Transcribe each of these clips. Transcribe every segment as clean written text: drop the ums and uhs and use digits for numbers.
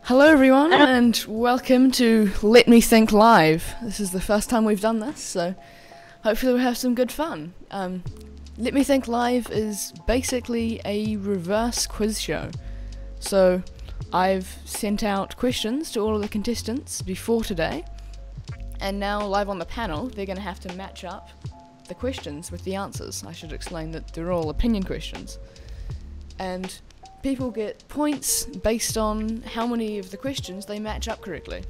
Hello everyone, and welcome to Let Me Think Live. This is the first time we've done this, so hopefully we'll have some good fun. Let Me Think Live is basically a reverse quiz show. So I've sent out questions to all of the contestants before today, and now live on the panel they're going to have to match up the questions with the answers. I should explain that they're all opinion questions. And people get points based on how many of the questions they match up correctly.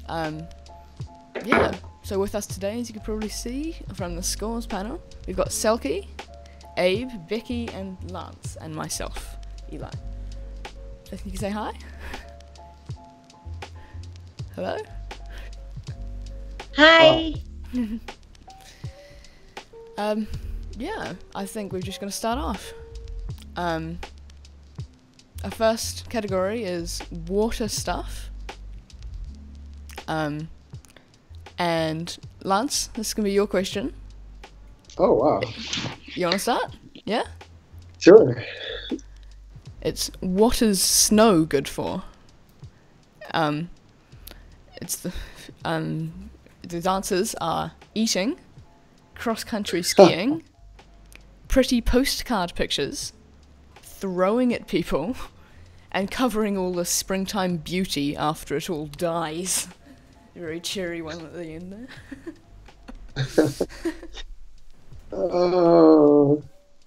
Yeah, so with us today, as you can probably see from the scores panel, we've got Selkie, Abe, Becky and Lance, and myself, Eli. I think you can say hi? Hello? Hi! Yeah, I think we're just going to start off. Our first category is water stuff. And Lance, this is going to be your question. Oh, wow. You want to start? Yeah? Sure. It's what is snow good for? It's the answers are eating, cross-country skiing, pretty postcard pictures, throwing at people, and covering all the springtime beauty after it all dies. A very cheery one at the end there. Oh,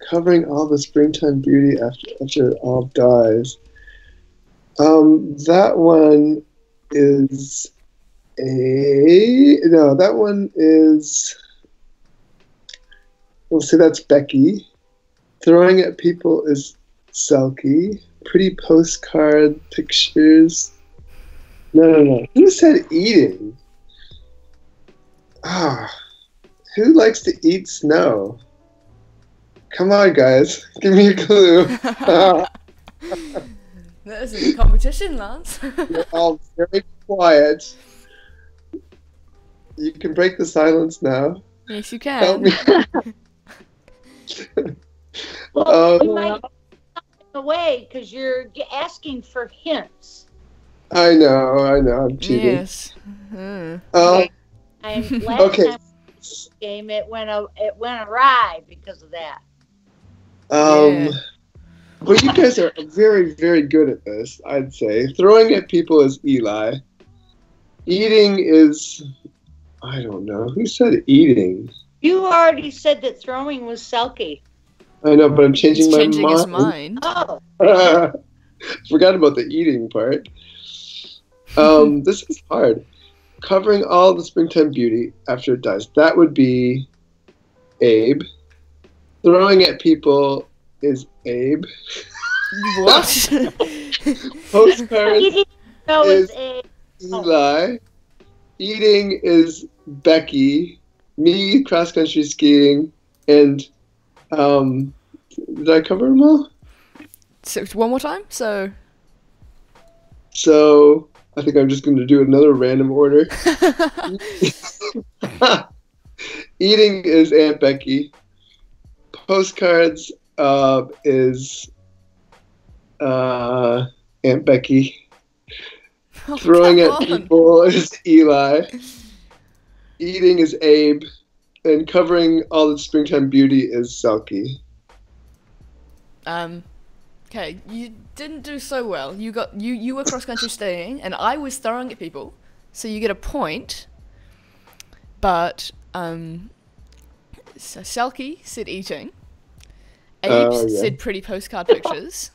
covering all the springtime beauty after it all dies. That one is we'll say that's Becky. Throwing at people is Selkie. Pretty postcard pictures. No. Who said eating? Who likes to eat snow? Come on, guys. Give me a clue. This is a competition, Lance. You're all very quiet. You can break the silence now. Yes, you Help can. me. You might away because you're asking for hints. I know, I'm cheating. Yes. And last Okay. time game it went awry because of that. Yeah. Well, you guys are very, very good at this, I'd say. Throwing at people is Eli. Eating is, I don't know. Who said eating? You already said that throwing was Selkie. I know, but I'm changing He's my changing mind. his mind. Oh. Forgot about the eating part. This is hard. Covering all the springtime beauty after it dies. That would be Abe. Throwing at people is Abe. What? Postcards You didn't know is it was Eli. Eating is Becky. Me, cross-country skiing. And, did I cover them all? So, one more time? So I think I'm just going to do another random order. Eating is Aunt Becky. Postcards is Aunt Becky. Throwing at people is Eli. Eating is Abe. And covering all the springtime beauty is Selkie. Okay, you didn't do so well. You were cross-country skiing, and I was throwing at people, so you get a point. But so Selkie said eating. Abe said pretty postcard pictures.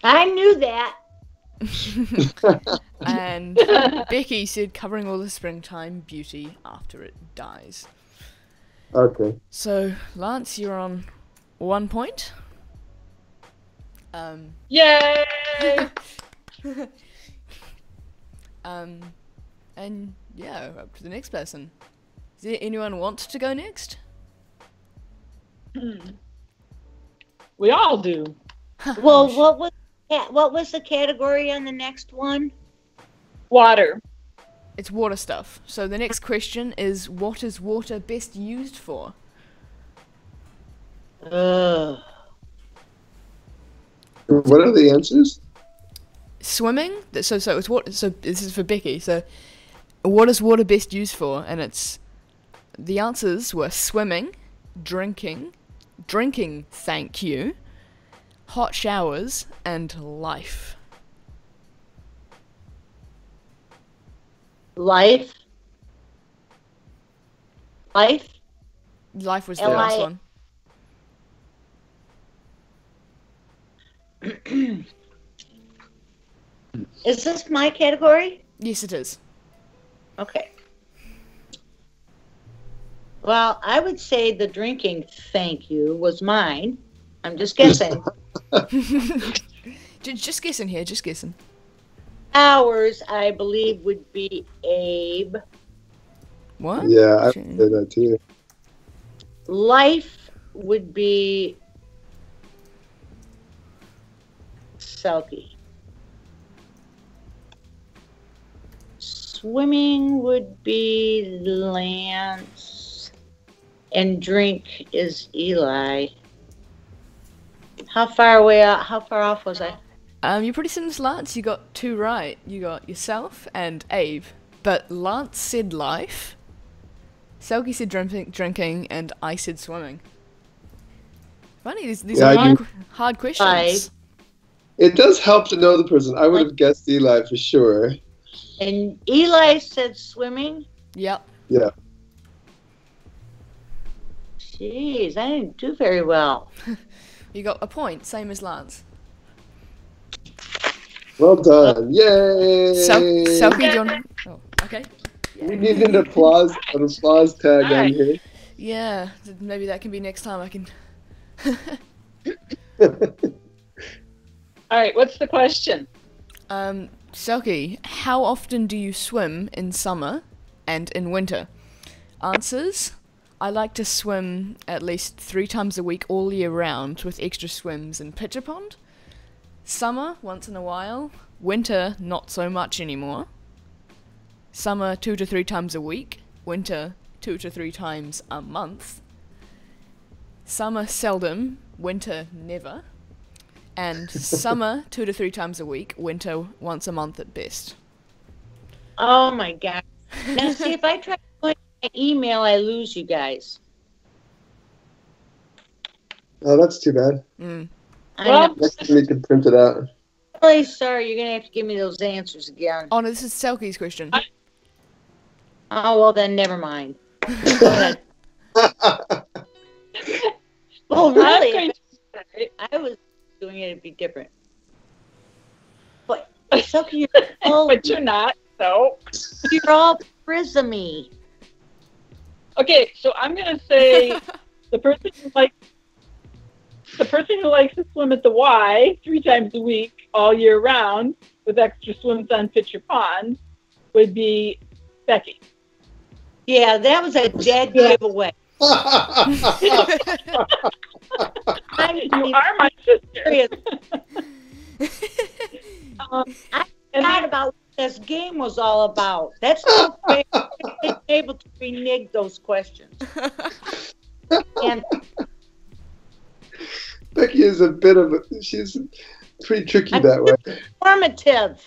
I knew that. And Becky said covering all the springtime beauty after it dies. Okay. So Lance, you're on 1 point. Yay! And yeah, up to the next person. Does anyone want to go next? We all do. Well, what was the category on the next one? Water. It's water stuff. So the next question is, what is water best used for? What are the answers? swimming. So it's what? So this is for Becky. So what is water best used for? And the answers were swimming, drinking, thank you, hot showers, and life. Life. Life. Life was the last one. Is this my category? Yes, it is. Okay. Well, I would say the drinking thank you was mine. I'm just guessing. Just guessing here, just guessing. Ours, I believe, would be Abe. What? Yeah, I would say that too. Life would be Selkie. Swimming would be Lance. And drink is Eli. How far off was I? You're pretty similar to Lance. You got 2 right. You got yourself and Abe. But Lance said life. Selkie said drinking, and I said swimming. Funny, these are hard questions. It does help to know the person. I would have guessed Eli for sure. And Eli said swimming? Yep. Yeah. Jeez, I didn't do very well. You got a point, same as Lance. Well done. Yay! Selkie, oh, okay. We need an applause tag on here. Yeah, maybe that can be next time I can... Alright, what's the question? Selkie, how often do you swim in summer and in winter? Answers: I like to swim at least 3 times a week all year round, with extra swims in pitcher pond. Summer, once in a while. Winter, not so much anymore. Summer, 2 to 3 times a week. Winter, 2 to 3 times a month. Summer, seldom. Winter, never. And summer, 2 to 3 times a week. Winter, once a month at best. Oh my God. Now see, if I try to put my email, I lose you guys. Oh, that's too bad. I'm Next time we can print it out. really sorry. You're going to have to give me those answers again. Oh no, this is Selkie's question. Oh, well then, never mind. Go ahead. Well, really, if I was doing it, it'd be different. But so you're all, But you're not, so. you're all prismy. Okay, so I'm gonna say the person who likes to swim at the Y 3 times a week all year round with extra swims on Pitcher Pond would be Becky. Yeah, that was a dead giveaway. You are my sister. Serious. I And forgot about what this game was all about. That's not fair. They're able to renege those questions. And Becky is she's pretty tricky that way. formative.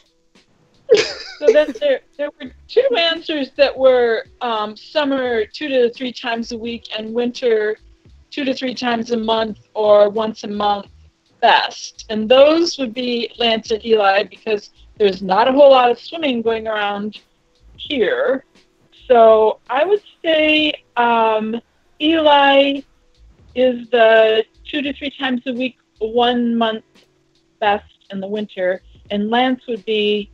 So then there were 2 answers that were summer 2 to 3 times a week and winter 2 to 3 times a month or once a month best. And those would be Lance and Eli because there's not a whole lot of swimming going around here. So I would say Eli is the 2 to 3 times a week, 1 month best in the winter, and Lance would be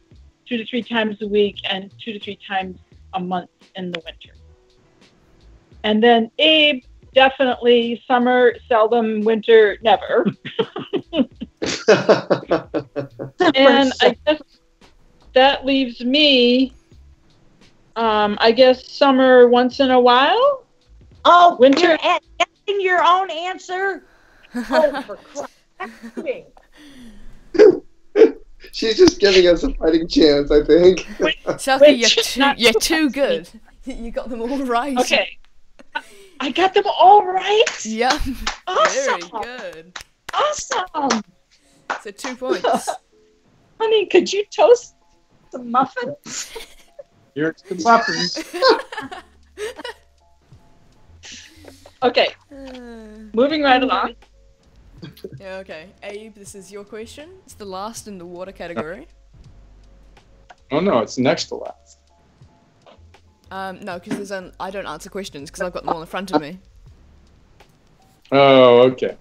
2 to 3 times a week and 2 to 3 times a month in the winter. And then Abe, definitely summer, seldom, winter, never. And I guess that leaves me, I guess summer once in a while. Oh, Winter. you're guessing your own answer? Oh, for Christ's sake. She's just giving us a fighting chance, I think. Selkie, you're too good. You got them all right. Okay. I got them all right. Yeah. Awesome. Very good. Awesome. So 2 points. Honey, Honey, could you toast some muffins? Here's the muffins. Okay, moving right along. Yeah, okay. Abe, this is your question. It's the last in the water category. Oh no, it's next to last. No, because I don't answer questions because I've got them all in front of me. Oh, okay.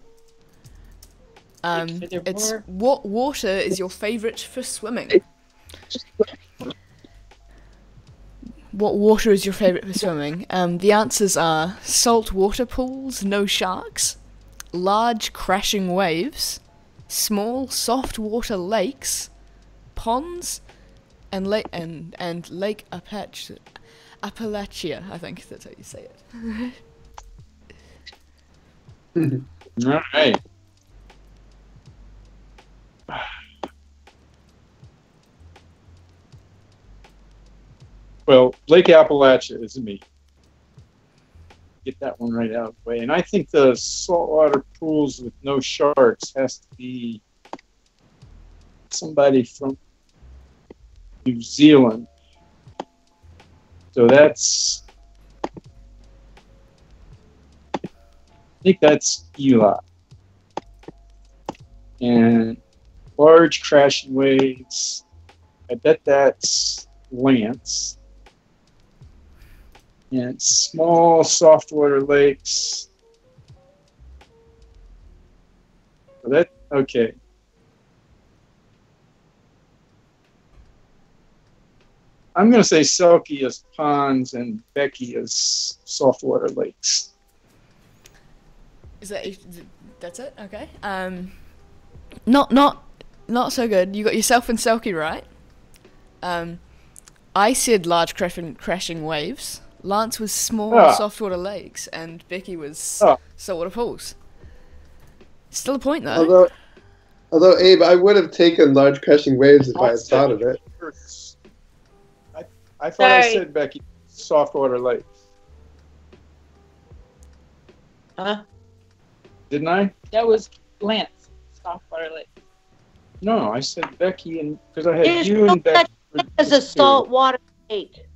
It's what water is your favourite for swimming? What water is your favourite for swimming? The answers are salt water pools, no sharks, large crashing waves, small soft water lakes, ponds, and Lake Appalachia. I think that's how you say it. All right. Well, Lake Appalachia is me. Get that one right out of the way. And I think the saltwater pools with no sharks has to be somebody from New Zealand. So I think that's Eli. And large crashing waves, I bet that's Lance. And small softwater lakes. Okay. I'm going to say Selkie is ponds and Becky is softwater lakes. That's it? Okay. Not so good. You got yourself and Selkie right. I said large crashing waves. Lance was small softwater lakes, and Becky was saltwater pools. Still a point though. Although Abe, I would have taken large crashing waves if I had thought of it. I thought I said Becky softwater lakes. Huh? Didn't I? That was Lance, softwater lake. No, I said Becky, and because I had you and Becky. As a saltwater lake.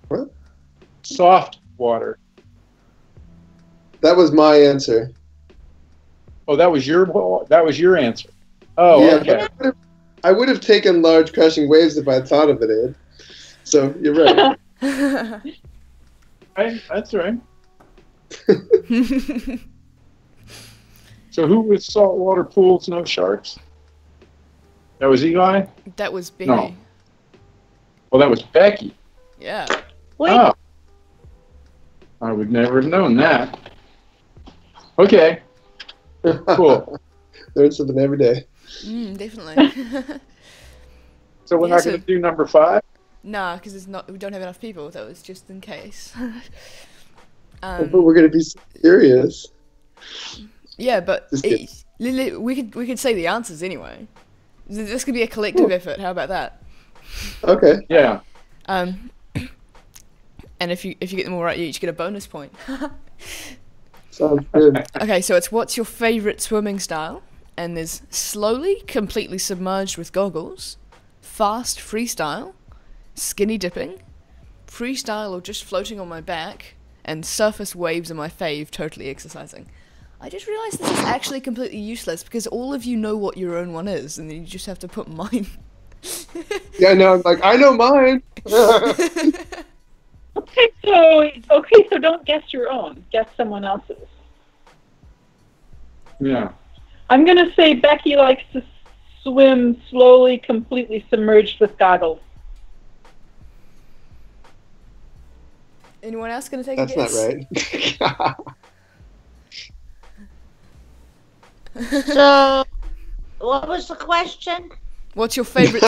What? Soft water. That was my answer. Oh, that was your answer. Oh, yeah, okay. I would have taken large crashing waves if I had thought of it, Ed. So you're right. That's right. So who was saltwater pools, no sharks? That was Eli? That was Becky. No. Well, that was Becky. Yeah. Wait. Oh. I would never have known that. Okay. Cool. Learn something every day. Definitely. So we're not going to do number 5? Nah, because we don't have enough people. That was just in case. But we're going to be serious. Yeah, but we could say the answers anyway. This could be a collective effort. How about that? Okay. Yeah. And if you get them all right, you each get a bonus point. Sounds good. Okay, so it's what's your favourite swimming style? And there's slowly, completely submerged with goggles, fast freestyle, skinny dipping, freestyle or just floating on my back, and surface waves are my fave, totally exercising. I just realised this is actually completely useless because all of you know what your own one is, and then you just have to put mine. Yeah, no, I know mine. Okay, so don't guess your own. Guess someone else's. Yeah. I'm gonna say Becky likes to swim slowly, completely submerged with goggles. Anyone else gonna take That's a guess? not right. So, what was the question? What's your favourite?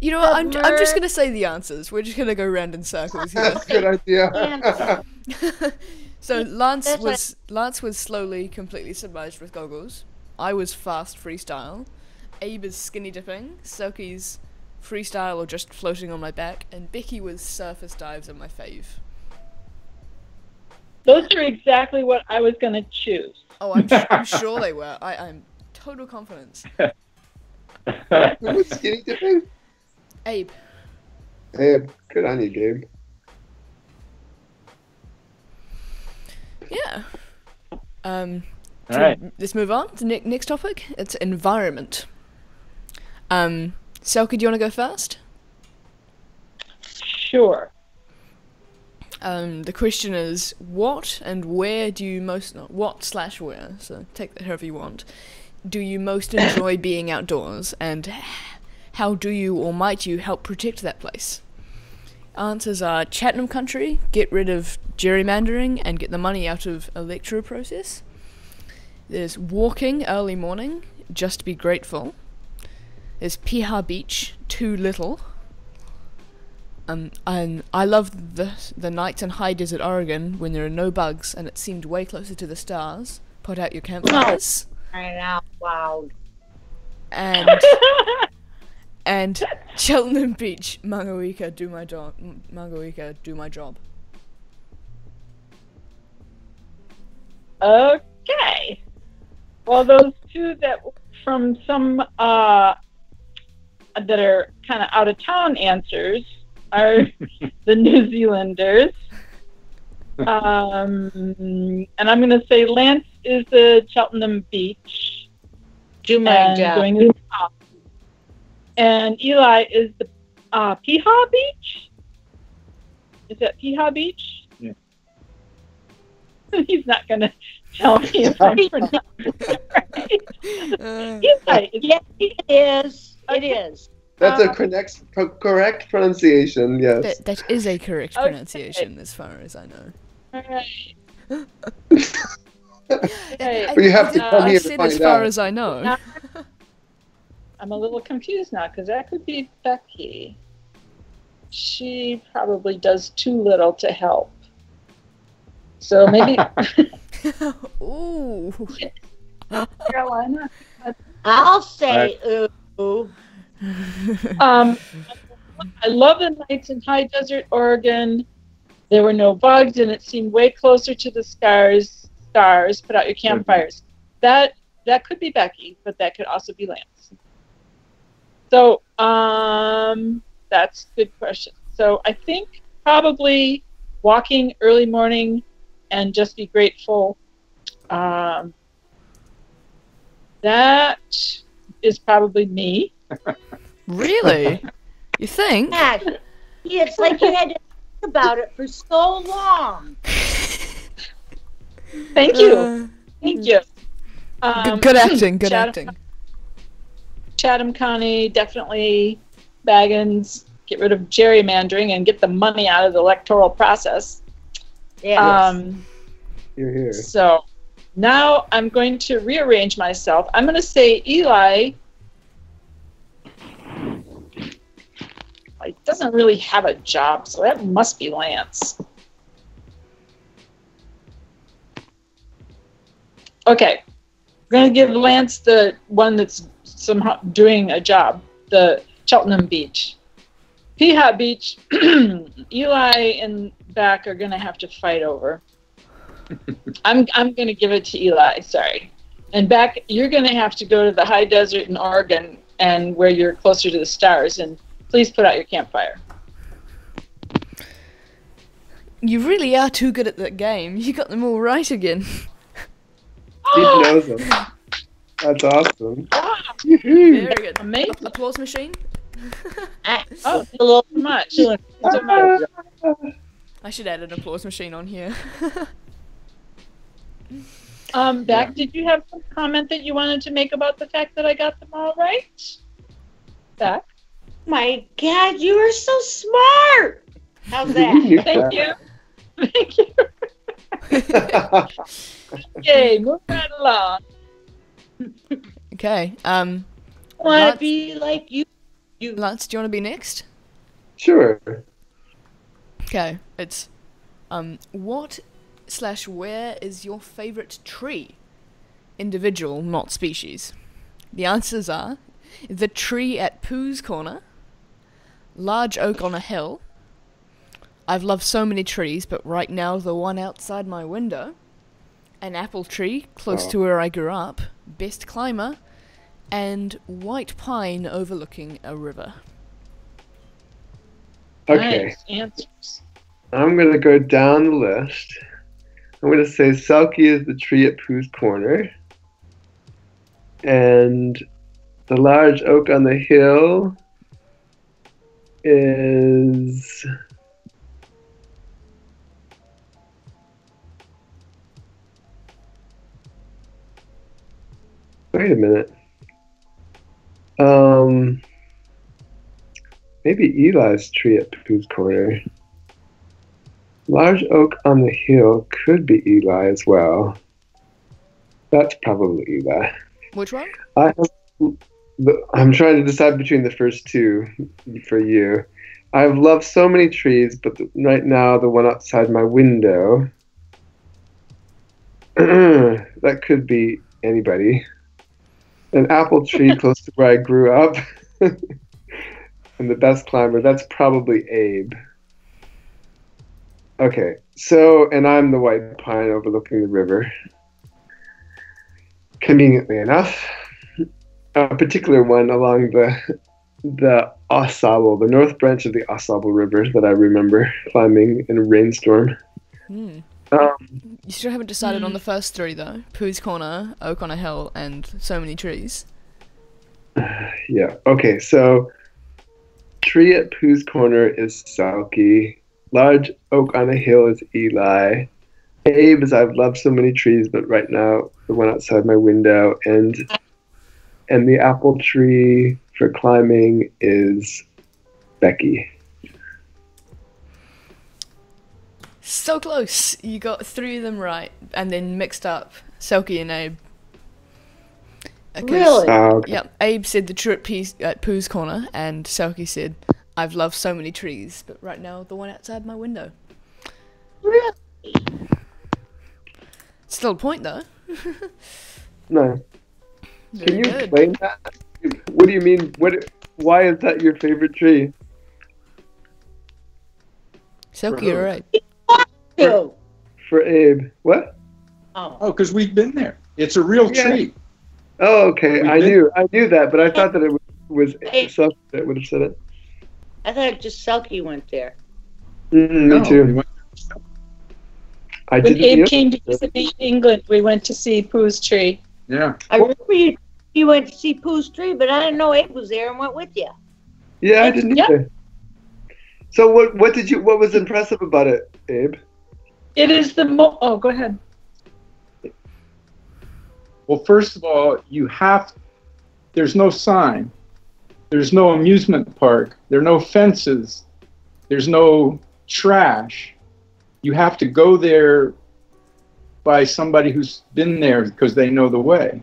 You know what? I'm just gonna say the answers. We're just gonna go round in circles here. That's a good idea. So Lance was slowly, completely submerged with goggles. I was fast freestyle. Abe is skinny dipping. Selkie's freestyle or just floating on my back, and Becky was surface dives on my fave. Those are exactly what I was going to choose. Oh, I'm sure they were. I'm total confidence. Who was skinny dipping? Abe. Hey, good on you, Gabe. Yeah. All right. Let's move on to next topic. It's environment. Selkie, do you want to go first? Sure. The question is, what and where do you most... What/where, so take that however you want. Do you most enjoy being outdoors, and how do you or might you help protect that place? Answers are Chattanam country, get rid of gerrymandering and get the money out of electoral process. There's walking early morning, just be grateful. There's Piha Beach, too little. And I love the nights in high desert Oregon when there are no bugs and it seemed way closer to the stars. Put out your campfires. Crying out loud. And Cheltenham Beach, Mangawika, do my job. Mangawika, do my job. Okay. Well, those two that from some that are kind of out of town answers are the New Zealanders. And I'm going to say Lance is the Cheltenham Beach. Do my job. Doing his job. And Eli is the Piha Beach. Is that Piha Beach? Yeah. He's not going to tell me if I'm pronouncing it right. Eli, Yeah, it is. It is. That's a correct pronunciation, yes. That is a correct Okay. pronunciation as far as I know. all right. But you have to come I here to said find as far out. as I know. I'm a little confused now because that could be Becky. She probably does too little to help. So maybe Ooh. Carolina. I'll say ooh. I love the nights in high desert Oregon. There were no bugs, and it seemed way closer to the stars. Put out your campfires. That could be Becky, but that could also be Lance. So that's a good question. So I think probably walking early morning and just be grateful. That is probably me. Really? You think? Yeah, it's like you had to think about it for so long. Thank you. Thank you. Good acting, good Chatham- acting. Chatham County, definitely Baggins, get rid of gerrymandering and get the money out of the electoral process. Yeah. You're here. So now I'm going to rearrange myself. I'm going to say Eli doesn't really have a job, so that must be Lance. Okay. We're going to give Lance the one that's somehow doing a job, the Cheltenham Beach. Piha Beach, Eli and Beck are going to have to fight over. I'm going to give it to Eli, sorry. And Beck, you're going to have to go to the high desert in Oregon and where you're closer to the stars, and please put out your campfire. You really are too good at that game. You got them all right again. He knows them. That's awesome. Very good. Amazing. Applause machine. Oh, a little too much. So much. I should add an applause machine on here. Beck, did you have some comment that you wanted to make about the fact that I got them all right? Beck? My God, you are so smart. How's that? Thank you. Thank you. Okay, move right along. Okay. Want Lance- to be like you? Lance, do you want to be next? Sure. Okay. It's what/where is your favorite tree? Individual, not species. The answers are the tree at Pooh's Corner, large oak on a hill, I've loved so many trees, but right now the one outside my window, an apple tree close to where I grew up, best climber, and white pine overlooking a river. Okay, Nice answers. I'm going to go down the list. I'm going to say Selkie is the tree at Pooh's Corner. And the large oak on the hill is... Wait a minute. Maybe Eli's tree at Pooh's Corner. Large oak on the hill could be Eli as well. That's probably Eli. Which one? I'm trying to decide between the first two for you. I've loved so many trees, but right now the one outside my window, that could be anybody. An apple tree close to where I grew up, and the best climber, that's probably Abe. Okay, so, and I'm the white pine overlooking the river. Conveniently enough, a particular one along the Au Sable, the north branch of the Au Sable River that I remember climbing in a rainstorm. You still haven't decided on the first three, though. Pooh's Corner, Oak on a Hill, and So Many Trees. Yeah, okay, so tree at Pooh's Corner is Selkie. Large oak on a hill is Eli. Abe is I've loved so many trees, but right now the one outside my window, and the apple tree for climbing is Becky. So close! You got 3 of them right, and then mixed up Selkie and Abe. Really? Okay. Yep, Abe said the tree at Pooh's Corner, and Selkie said, I've loved so many trees, but right now the one outside my window. Really? Still a point, though. No. Very Can you good. explain that? What do you mean? Why is that your favorite tree? Selkie, you're right. Two. For Abe. What? Oh. Oh, because we've been there. It's a real Yeah. tree. Oh, okay. I knew that, but I thought that it was Hey. Selkie that would have said it. I thought just Selkie went there. Me No, too. we went- I When didn't Abe know. came to visit me in England, we went to see Pooh's tree. Yeah. I remember you went to see Pooh's tree, but I didn't know Abe was there and went with you. Yeah, I didn't Yep. either. So what was impressive about it, Abe? It is the oh, go ahead. Well, first of all, there's no sign. There's no amusement park. There are no fences. There's no trash. You have to go there by somebody who's been there because they know the way.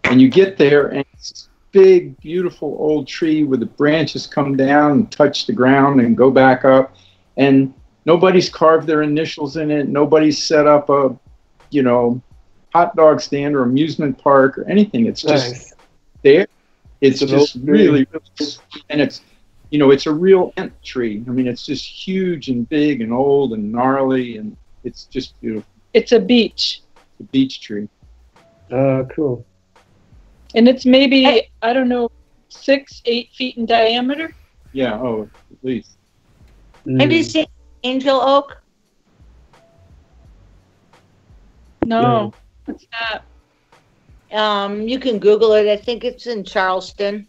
And you get there, and it's this big, beautiful old tree where the branches come down and touch the ground and go back up. And nobody's carved their initials in it. Nobody's set up a, hot dog stand or amusement park or anything. It's just Nice. there. It's It's an just old tree. really, and it's a real ant tree. I mean, it's just huge and big and old and gnarly, and it's just beautiful. It's a beech. It's a beech tree. Oh, cool. And it's maybe, I don't know, 6-8 feet in diameter. Yeah, at least. Have you seen Angel Oak? No, what's that? You can Google it. I think it's in Charleston.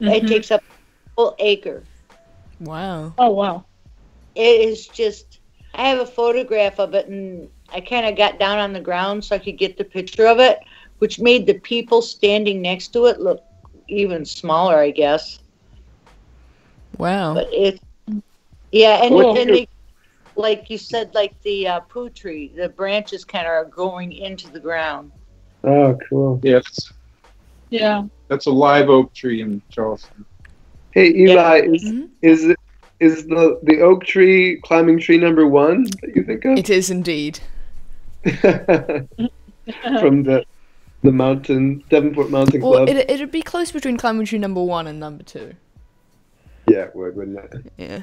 It Mhm. takes up a full acre. Wow. Oh, wow. It is just, I have a photograph of it, and I kind of got down on the ground so I could get the picture of it, which made the people standing next to it look even smaller, I guess. Wow. But it's, yeah, and, Cool. and they, like you said, like the poo tree, the branches kind of are going into the ground. Oh, cool. Yes, Yeah. that's a live oak tree in Charleston. Hey, Eli, Mhm. is the oak tree climbing tree number 1 that you think of? It is indeed. From the mountain, Devonport Mountain Well, Club. it'd be close between climbing tree number 1 and number 2. Yeah, it would, wouldn't it? Yeah.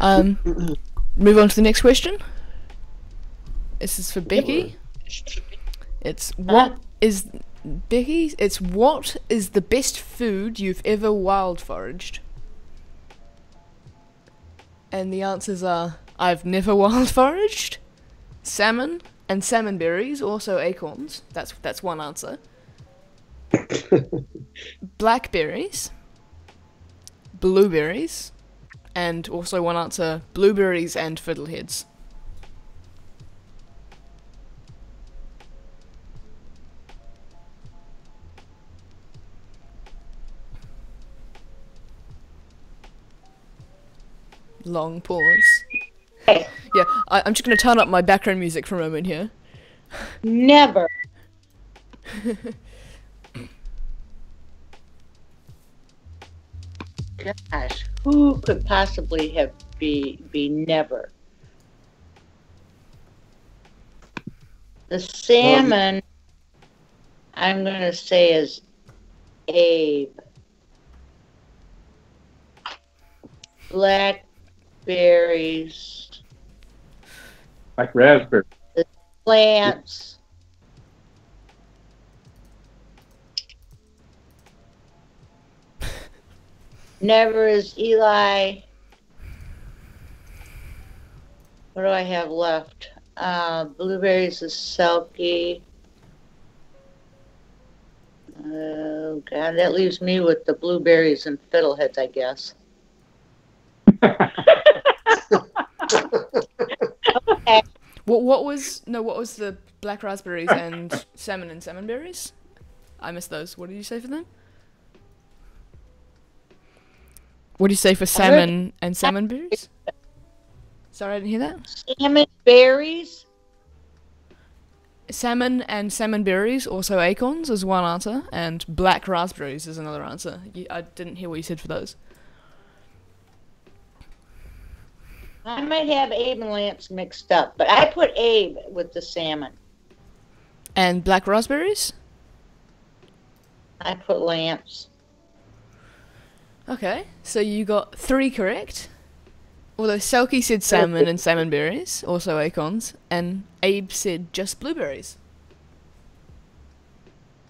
Move on to the next question. This is for Becky. It's what is Becky? It's what is the best food you've ever wild foraged? And the answers are: I've never wild foraged, salmon and salmon berries, also acorns. That's one answer. Blackberries, blueberries, and also one answer: blueberries and fiddleheads. Long pause. Yeah, I'm just going to turn up my background music for a moment here. Never. Gosh, who could possibly have be never? The salmon, I'm going to say, is Abe. Blackberries, Like raspberry. plants. Never is Eli. What do I have left? Blueberries is Selkie. Oh, God, that leaves me with the blueberries and fiddleheads, I guess. Okay. What was the black raspberries and salmon berries? I missed those. What did you say for them? What did you say for salmon and salmon berries? Sorry, I didn't hear that. Salmon berries. Salmon and salmon berries, also acorns, is one answer, and black raspberries is another answer. I didn't hear what you said for those. I might have Abe and Lance mixed up, but I put Abe with the salmon. And black raspberries? I put Lance. Okay, so you got 3 correct. Although Selkie said salmon and salmon berries, also acorns, and Abe said just blueberries.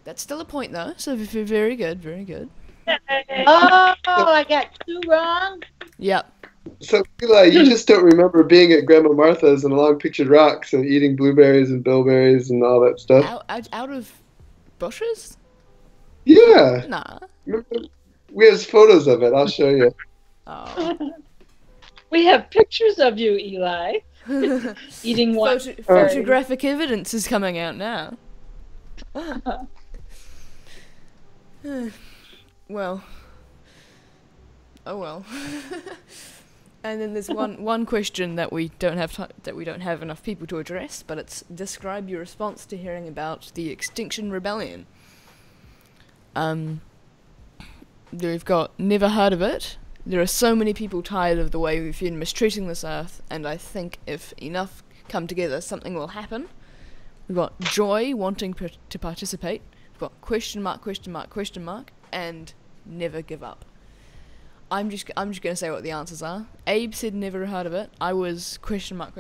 That's still a point though, so very good, very good. Oh, I got 2 wrong? Yep. So, Eli, you just don't remember being at Grandma Martha's and along Pictured Rocks and eating blueberries and bilberries and all that stuff? Out of bushes? Yeah. Nah. Remember, we have photos of it. I'll show you. Oh. We have pictures of you, Eli, eating one. Photographic evidence is coming out now. Well. Oh well. And then there's one question that we don't have enough people to address, but it's describe your response to hearing about the Extinction Rebellion. We've got never heard of it. There are so many people tired of the way we've been mistreating this earth, and I think if enough come together, something will happen. We've got joy wanting to participate. We've got question mark, and never give up. I'm just going to say what the answers are. Abe said never heard of it. I was question mark.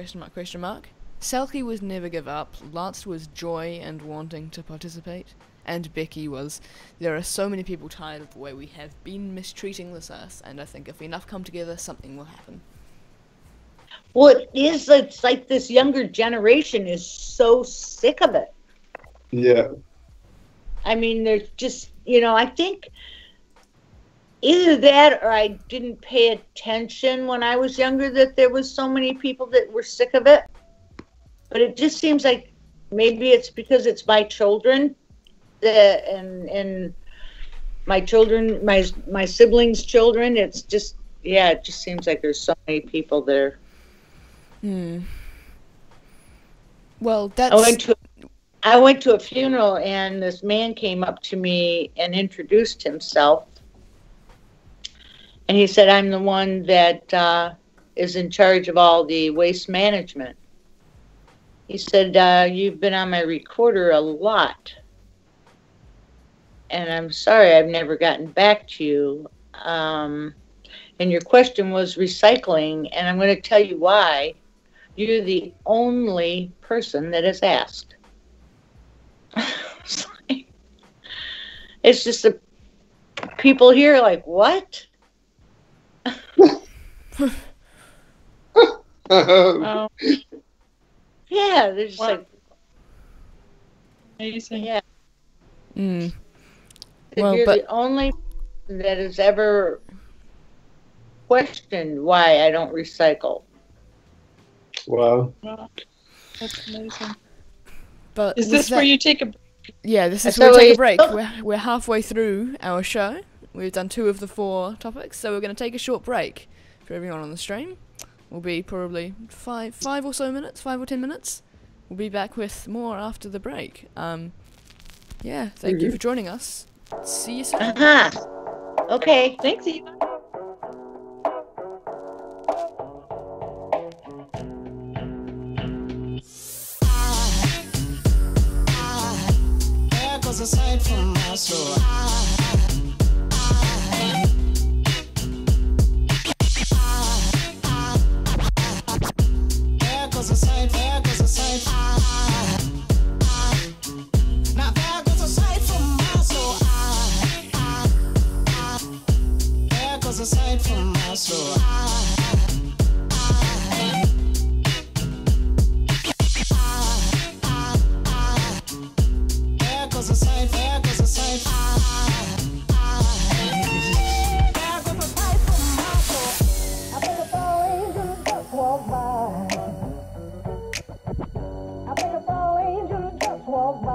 Selkie was never give up. Lance was joy and wanting to participate. And Becky was, there are so many people tired of the way we have been mistreating this earth, and I think if enough come together, something will happen. Well, it's like this younger generation is so sick of it. Yeah. I mean, there's just, I think either that or I didn't pay attention when I was younger that there was so many people that were sick of it. But it just seems like maybe it's because it's my children and my children, my siblings' children. It's just, it just seems like there's so many people there. Well, that's... I went to a funeral and this man came up to me and introduced himself. And he said, I'm the one that is in charge of all the waste management. He said, you've been on my recorder a lot. And I'm sorry I've never gotten back to you. And your question was recycling, and I'm going to tell you why. You're the only person that has asked. It's just the people here are like, what? Wow. Yeah, they're just Wow. like, Amazing. yeah. Mm. That Well, you're but- the only person that has ever questioned why I don't recycle. Wow. Wow. That's amazing. But Is with this where that- you take a Yeah, this is So where we take we- a break. We're halfway through our show. We've done 2 of the 4 topics, so we're going to take a short break for everyone on the stream. We'll be probably 5 or so minutes, 5 or 10 minutes. We'll be back with more after the break. Yeah, thank you for joining us. See you soon. Okay. Thanks, Eva. There goes a sight from my soul. There goes a sight, there goes a sight. Now there goes a sight from my soul. There goes a sight from my soul. There goes a sight, there goes a sight. There goes a sight from my soul. I think a fallen angel just walked by. I think a fallen angel just walked by.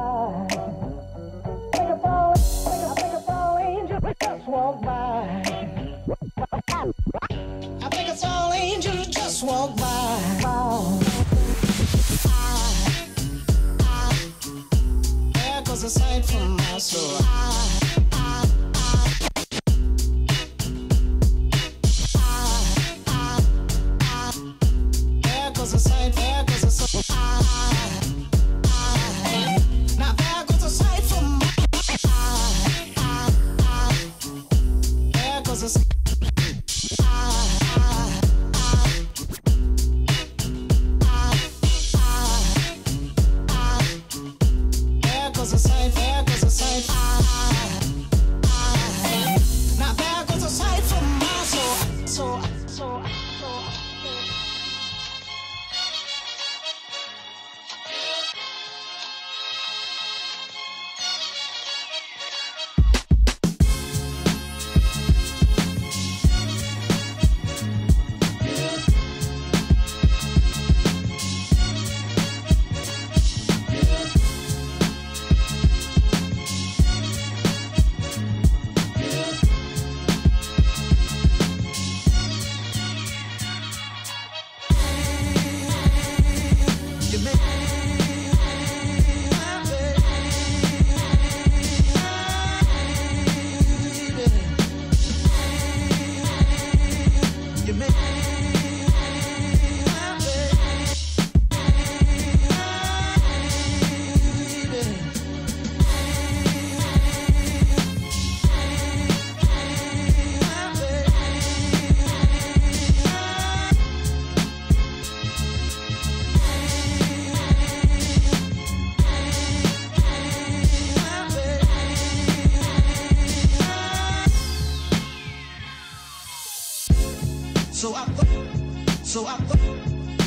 I think a fallen angel just walked by. I think a fallen angel just walked by. There goes a sight from my soul. There goes a sight, there goes a sight. Now there goes a sight from my there goes a sight. There goes a sight, there goes a sight. Now there goes a sight from my soul. You make you make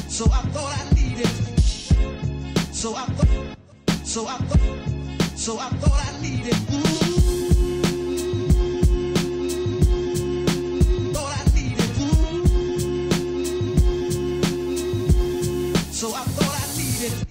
So I thought I needed. So I thought I needed. Thought I needed. So I thought I needed.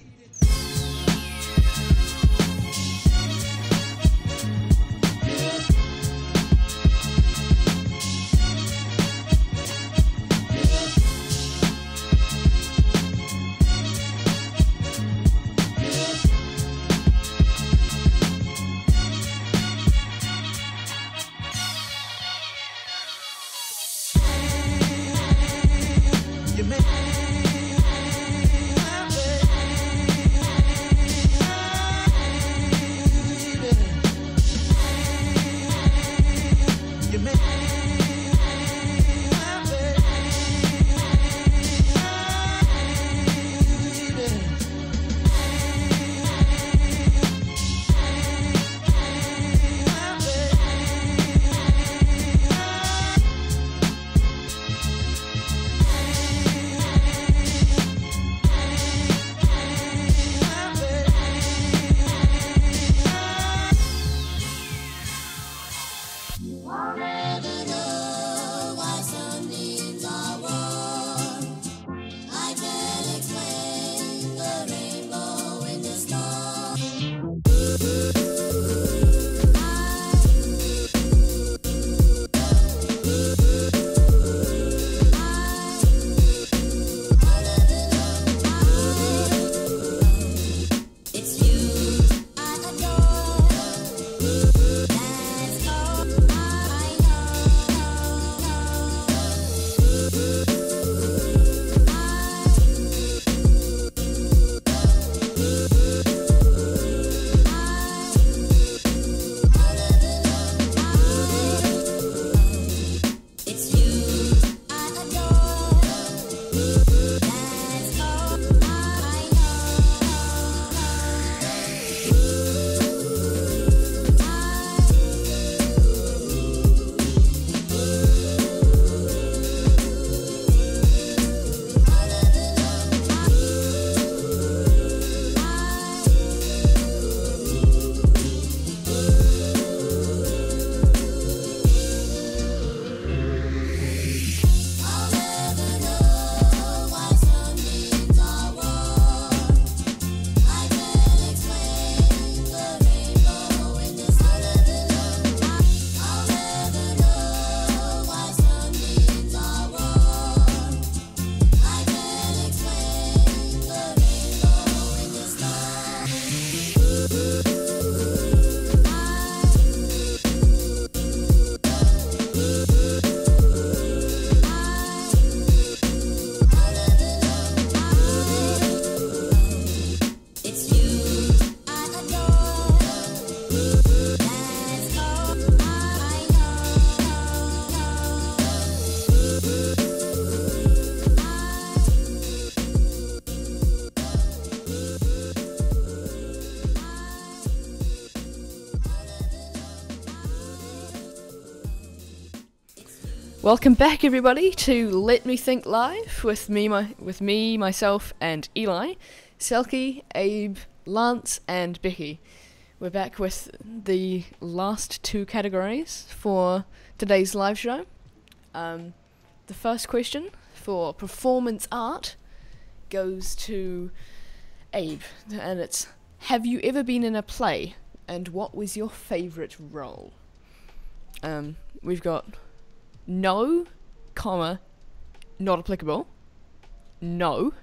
Welcome back, everybody, to Let Me Think Live with me, myself, and Eli, Selkie, Abe, Lance, and Becky. We're back with the last two categories for today's live show. The first question for performance art goes to Abe, and it's: have you ever been in a play, and what was your favourite role? We've got no, comma, not applicable, no,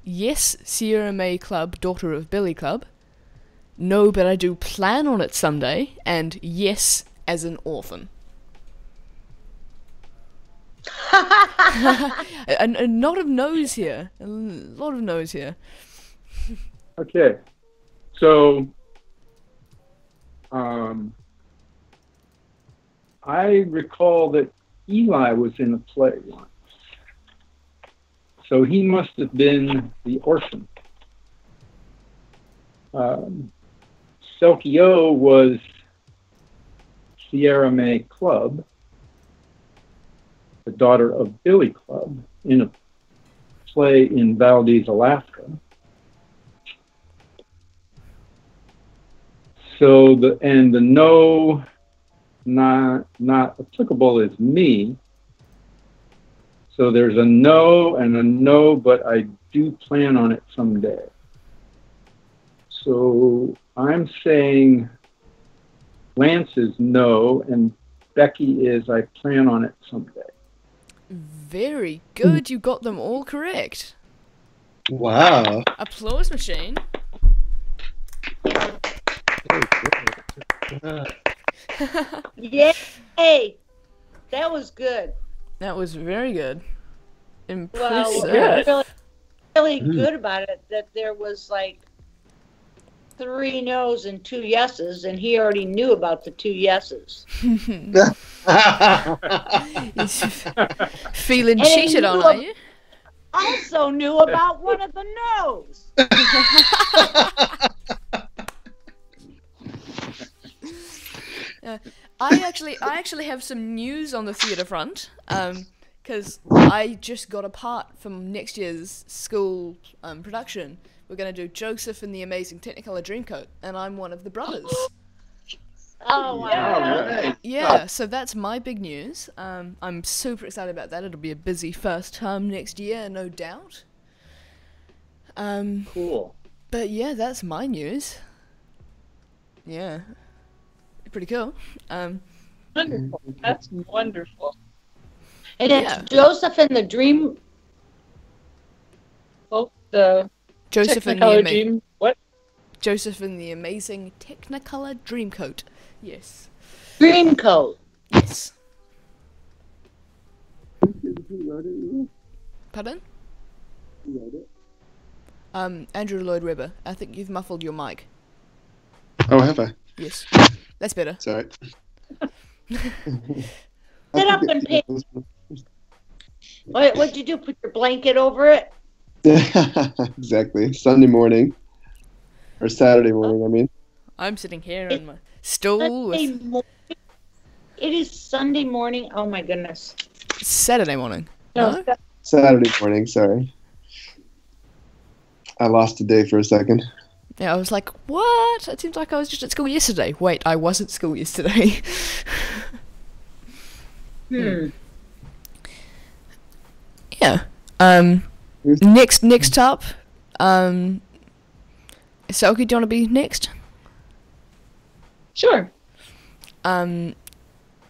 yes, Sierra May Club, daughter of Billy Club, no, but I do plan on it someday, and yes, as an orphan. a lot of no's here. A lot of no's here. Okay, so I recall that Eli was in a play once, so he must have been the orphan. Selkie was Sierra May Club, the daughter of Billy Club, in a play in Valdez, Alaska. So the no, not applicable is me. So there's a no, but I do plan on it someday. So I'm saying Lance is no, and Becky is I plan on it someday. Very good, you got them all correct. Wow. Applause machine. Yay! That was good. That was very good. Well, Impressive. really good about it that there was like 3 no's and 2 yeses, and he already knew about the 2 yeses. Feeling And he cheated on, knew are you? Also knew about one of the no's. I actually have some news on the theatre front, because I just got a part from next year's school production. We're going to do Joseph and the Amazing Technicolor Dreamcoat, and I'm one of the brothers. Oh, wow. Right. Yeah, so that's my big news. I'm super excited about that. It'll be a busy first term next year, no doubt. Cool. But yeah, that's my news. Yeah. Pretty cool. Wonderful. That's wonderful. And it's Yeah. Joseph and the Dream. Oh, the Joseph and the Technicolor Amazing Dream. What? Joseph and the Amazing Technicolor Dreamcoat. Yes. Dreamcoat. Yes. Pardon? Andrew Lloyd Webber. I think you've muffled your mic. Oh, have I? Yes. That's better. Sorry. Sit up and pay. What'd you do? Put your blanket over it? Exactly. Sunday morning. Or Saturday morning, I mean. I'm sitting here on my stool Sunday with morning. It is Sunday morning. Oh my goodness. Saturday morning. No, No? Saturday morning, sorry. I lost a day for a second. Yeah, I was like, what? It seems like I was just at school yesterday. Wait, I was at school yesterday. Yeah. Next up, Selkie, do you want to be next? Sure. I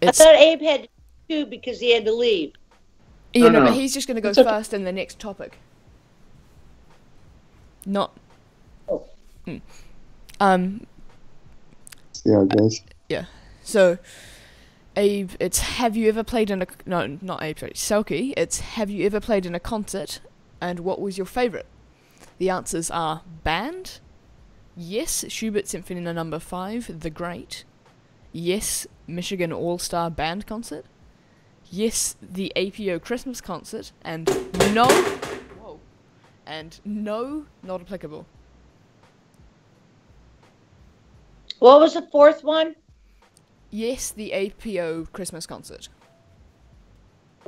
It's thought Abe had to because he had to leave. you know, No. but he's just gonna go It's okay. first in the next topic. Not. Oh. Mm. See how it goes. Yeah. So, Abe, it's have you ever played in a no, not Abe, sorry, Selkie. It's have you ever played in a concert, and what was your favourite? The answers are band. Yes, Schubert Symphony No. 5, The Great. Yes, Michigan All-Star Band Concert. Yes, the APO Christmas Concert. And no... Whoa. And no, not applicable. What was the fourth one? Yes, the APO Christmas Concert.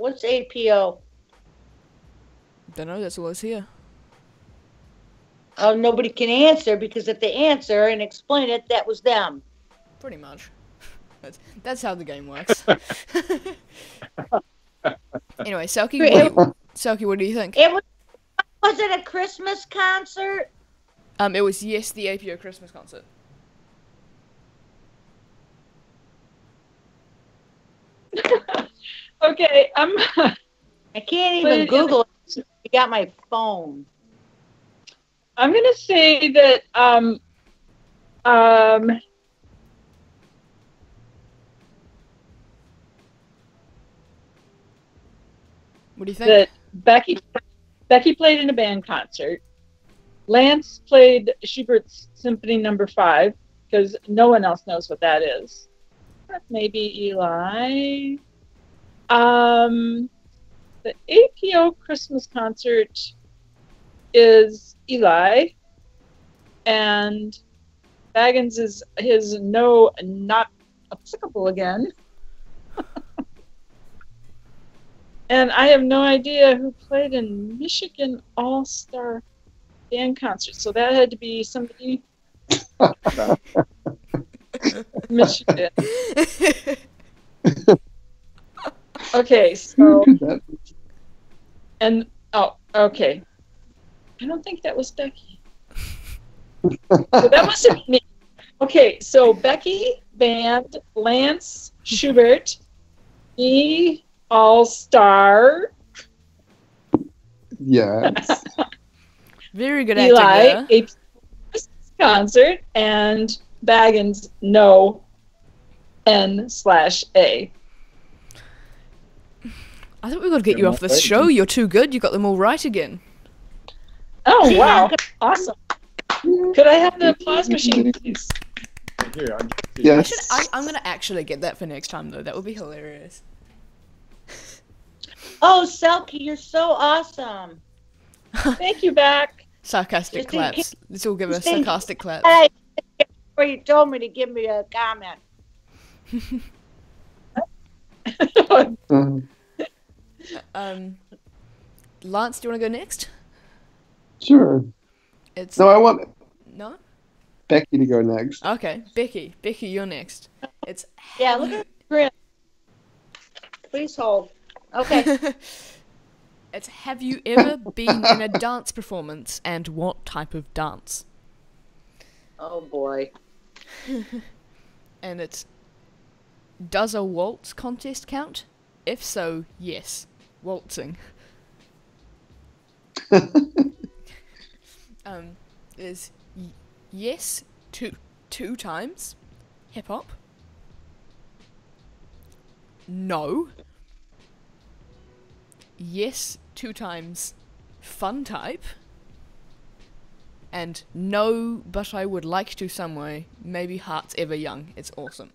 What's APO? Don't know. That's all that's here. Oh, nobody can answer because if they answer and explain it, that was them. Pretty much. That's how the game works. Anyway, Selkie, what do you think? It was it a Christmas concert? It was yes, the APO Christmas concert. Okay, I'm. I can't even Google it. I got my phone. I'm gonna say that What do you think? that Becky played in a band concert. Lance played Schubert's Symphony Number 5 because no one else knows what that is. Maybe Eli. The APO Christmas concert is Eli, and Baggins is his no, not applicable again. And I have no idea who played in Michigan All-Star Band concert, so that had to be somebody Michigan. Okay, so and oh, okay. I don't think that was Becky. So that wasn't me. Okay, so Becky, band, Lance, Schubert, me, All-Star. Yes. Very good Eli, acting a concert, and Baggins, no, N/A. I thought we were going to get you off this show. You're too good. You got them all right again. Oh, wow. Awesome. Could I have the applause machine, please? Here, Yes. I'm going to actually get that for next time, though. That would be hilarious. Oh, Selkie, you're so awesome. Thank you, back. Sarcastic Just in claps. case- Let's all give a just in sarcastic clap. Hey, before you told me to give me a comment. Lance, do you want to go next? Sure. It's No, I want no. Becky to go next. Okay, Becky, you're next. It's Yeah, look at Chris. Please hold. Okay. it's have you ever been in a dance performance and what type of dance? Oh boy. And it's does a waltz contest count? If so, yes. Waltzing. Is yes two times hip hop. No. Yes 2 times fun type. And no, but I would like to some way. Maybe Heart's Ever Young. It's awesome.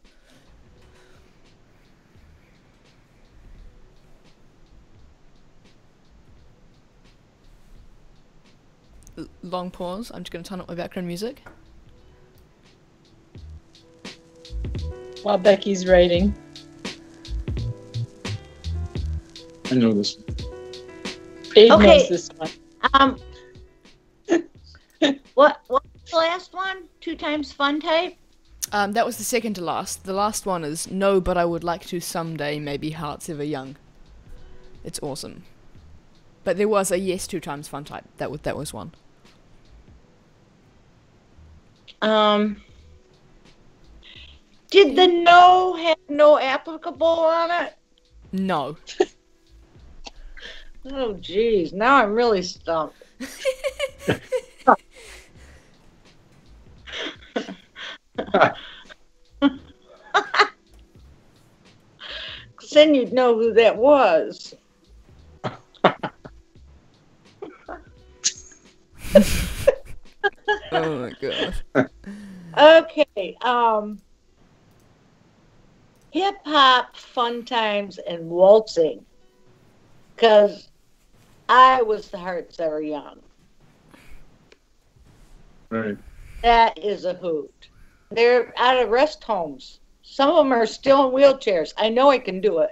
Long pause. I'm just going to turn up my background music. While Becky's writing. I know this. Abe Okay. knows this one. What was the last one? 2 times fun type? That was the second to last. The last one is no, but I would like to someday. Maybe Heart's Ever Young. It's awesome. But there was a yes 2 times fun type. That was one. Did the no have no applicable on it? No. Oh geez, now I'm really stumped. 'Cause then you'd know who that was. Oh my god. Okay, hip hop, fun times, and waltzing. 'Cause I was the Hearts Ever Young. Right. That is a hoot. They're out of rest homes. Some of them are still in wheelchairs. I know I can do it.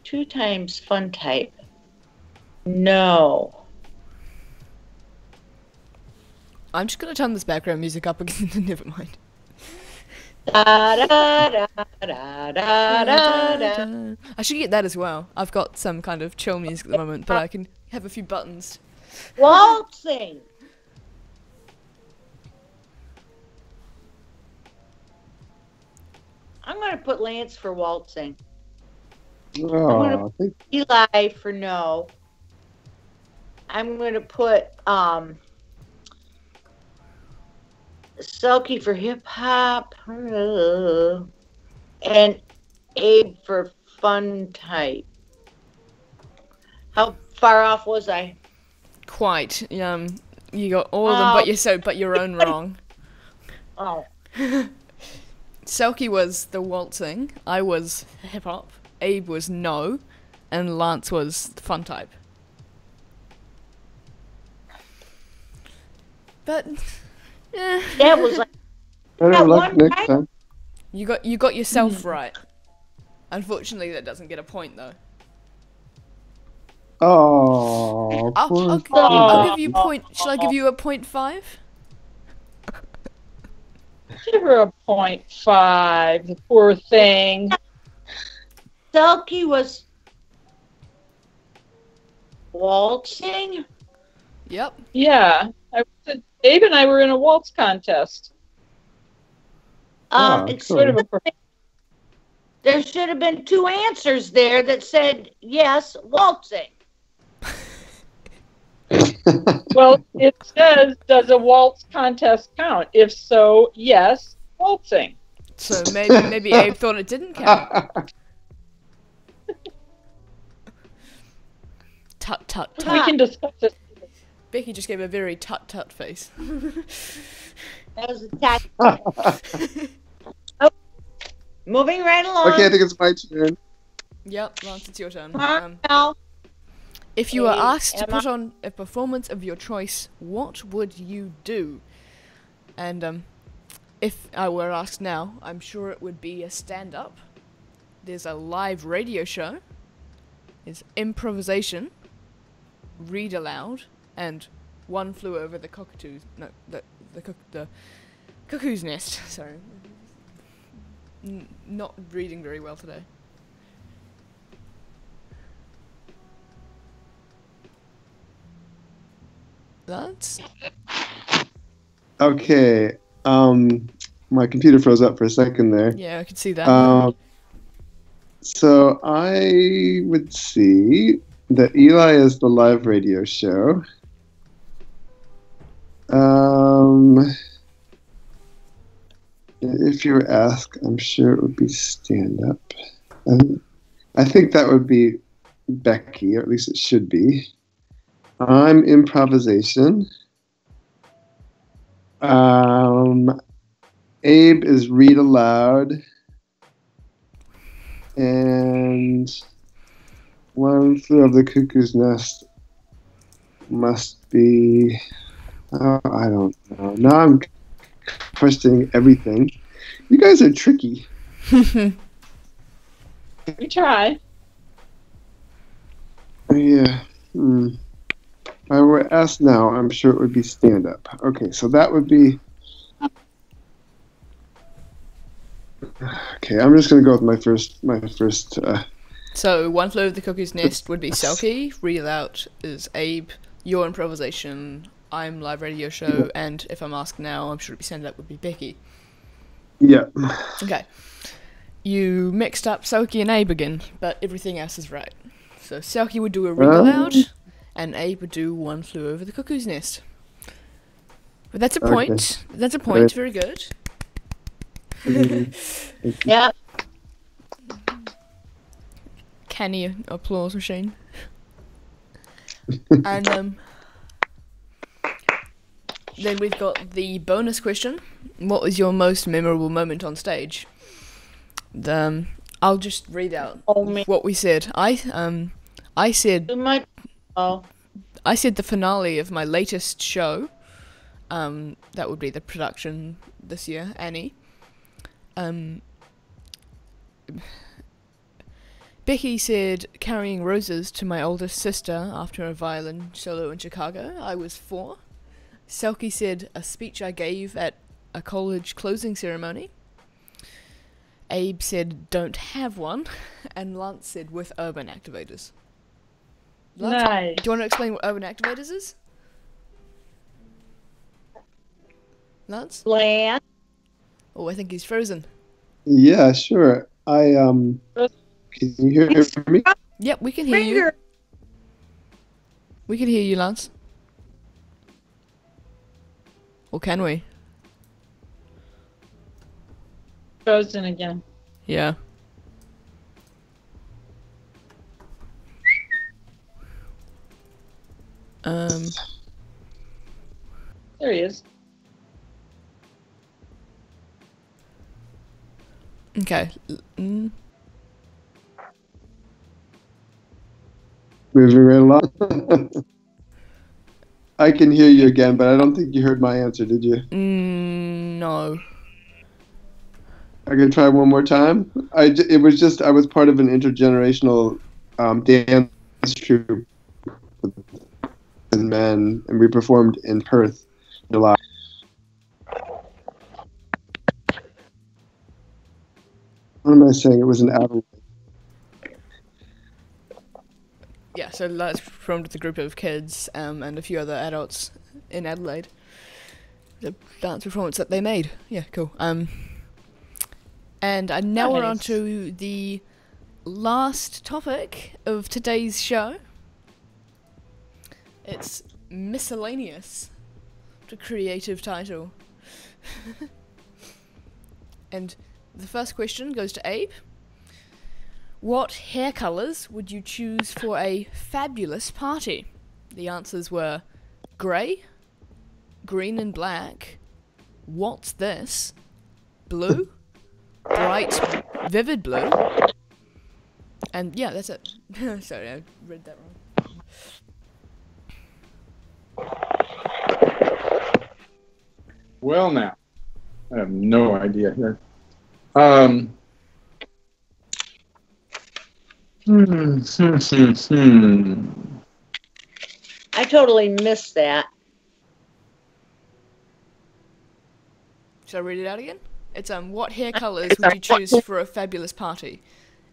Two times fun type. No. I'm just gonna turn this background music up again. Never mind. Da, da, da, da, da, da, da. I should get that as well. I've got some kind of chill music at the moment, but I can have a few buttons. Waltzing. I'm going to put Lance for waltzing. Oh, thank Eli for no. I'm going to put Selkie for hip hop. And Abe for fun type. How far off was I? Quite. You got all of them, but your own wrong. Oh. Selkie was the waltzing. I was hip hop. Abe was no, and Lance was the fun type. But That was like Better luck one next time. time. you got yourself right. Unfortunately, that doesn't get a point though. Oh, I'll give you point. Shall I give you a 0.5? Give her a 0.5, the poor thing. Selkie was waltzing. Yep. Yeah. Abe and I were in a waltz contest. It's cool. Sort of a There should have been two answers there that said yes, waltzing. Well, it says, does a waltz contest count? If so, yes, waltzing. So maybe Abe thought it didn't count. Tut tut We tut. can discuss this. Becky just gave a very tut tut face. That was a tactic. Moving right along. Okay, I think it's my turn. Yep, Lance, it's your turn. Now, If you were asked to Emma. put on a performance of your choice, what would you do? And if I were asked now, I'm sure it would be a stand-up. There's a live radio show. There's improvisation, read aloud, and One Flew Over the Cockatoo's. No, the cuckoo's nest. Sorry, not reading very well today. That's Okay. My computer froze up for a second there. yeah, I could see that. So I would see that Eli is the live radio show. If you were asked, I'm sure it would be stand-up. I think that would be Becky, or at least it should be. I'm improvisation. Abe is read aloud. And One Flew Over the Cuckoo's Nest must be... Oh, I don't know. Now I'm questioning everything. You guys are tricky. We try. Yeah. If I were asked now, I'm sure it would be stand-up. Okay, so that would be... Okay, I'm just going to go with my first. So, One Flew Over the Cuckoo's Nest would be Selkie, Read Aloud is Abe, Your Improvisation, I'm Live Radio Show, and if I'm asked now, I'm sure it'd be stand-up would be Becky. Yeah. Okay. You mixed up Selkie and Abe again, but everything else is right. So Selkie would do a Read Aloud, and Abe would do One Flew Over the Cuckoo's Nest. But that's a point. Okay. That's a point. Very good. yeah. Canny applause machine. And then we've got the bonus question. What was your most memorable moment on stage? I'll just read out what we said. I said Too much. Oh. I said the finale of my latest show. That would be the production this year, Annie. Becky said carrying roses to my oldest sister after a violin solo in Chicago. I was 4. Selkie said a speech I gave at a college closing ceremony. Abe said don't have one. And Lance said with urban activators. Lance, Nice. do you want to explain what urban activators is? Lance? Lance. Oh, I think he's frozen. Yeah, sure. Can you hear me? Yep, we can hear you. We can hear you, Lance. Or can we? Frozen again. Yeah. There he is. Okay. Moving right along. I can hear you again, but I don't think you heard my answer, did you? No. I can try one more time. I was part of an intergenerational dance troupe with men, and we performed in Perth, July. What am I saying? It was an avalanche. Yeah, so Lance performed with a group of kids and a few other adults in Adelaide. The dance performance that they made. Yeah, cool. And now we're on Nice. to the last topic of today's show. It's miscellaneous. What a creative title. And the first question goes to Abe. What hair colours would you choose for a fabulous party? The answers were grey, green and black, what's this, blue, bright, vivid blue, and yeah, that's it. Sorry, I read that wrong. Well, now, I have no idea here. I totally missed that. Should I read it out again? It's what hair colours would you choose for a fabulous party?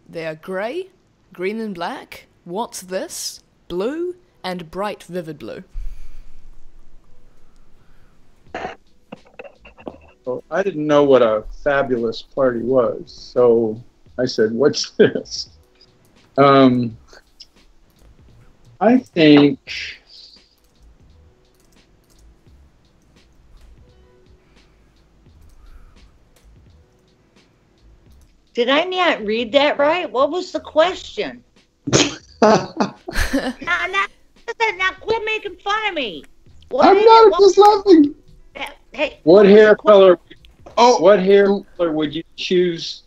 They are grey, green and black, what's this, blue, and bright vivid blue. Well, I didn't know what a fabulous party was, so I said, "What's this?" I think Did I not read that right? What was the question? Now quit making fun of me. I'm not just laughing. Hey, what hair color? Oh, What hair color would you choose